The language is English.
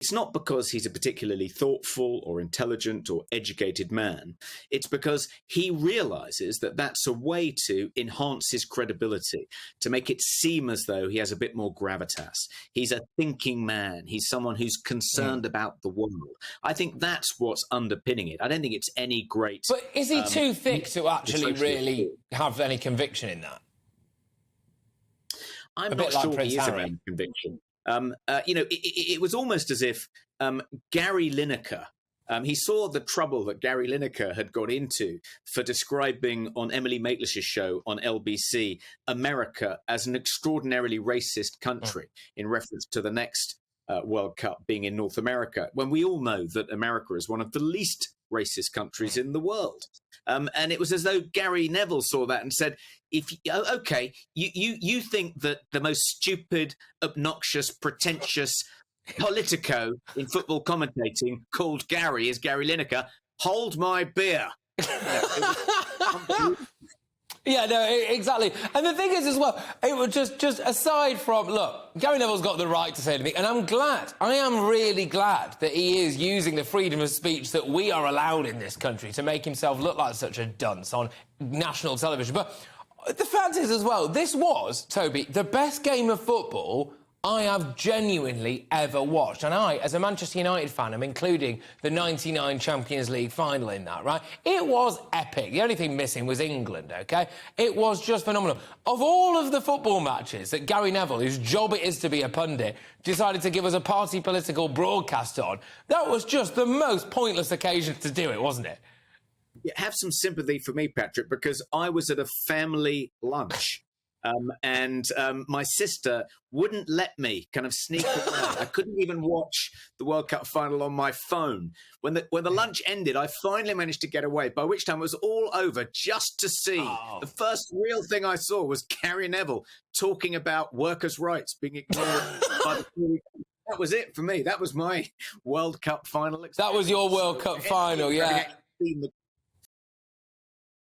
it's not because he's a particularly thoughtful or intelligent or educated man. It's because he realizes that that's a way to enhance his credibility, to make it seem as though he has a bit more gravitas. He's a thinking man. He's someone who's concerned about the world. I think that's what's underpinning it. I don't think it's any great... But is he too thick to actually really have any conviction in that? I'm not sure he is around conviction. It was almost as if Gary Lineker, he saw the trouble that Gary Lineker had got into for describing on Emily Maitlis's show on LBC America as an extraordinarily racist country in reference to the next World Cup being in North America, when we all know that America is one of the least racist countries in the world. And it was as though Gary Neville saw that and said, you think that the most stupid, obnoxious, pretentious politico in football commentating called Gary is Gary Lineker. Hold my beer. Yeah, no, exactly. And the thing is as well, it was just aside from, look, Gary Neville's got the right to say anything, and I am really glad that he is using the freedom of speech that we are allowed in this country to make himself look like such a dunce on national television. But the fact is as well, this was, Toby, the best game of football I have genuinely ever watched. And I, as a Manchester United fan, am including the 99 Champions League final in that, right? It was epic. The only thing missing was England, OK? It was just phenomenal. Of all of the football matches that Gary Neville, whose job it is to be a pundit, decided to give us a party political broadcast on, that was just the most pointless occasion to do it, wasn't it? Yeah, have some sympathy for me, Patrick, because I was at a family lunch. And my sister wouldn't let me kind of sneak around. I couldn't even watch the World Cup final on my phone. When the lunch ended, I finally managed to get away, by which time it was all over, just to see. The first real thing I saw was Gary Neville talking about workers' rights being ignored by the Tory Party. That was it for me. That was my World Cup final experience. That was your World Cup final, yeah. Seen the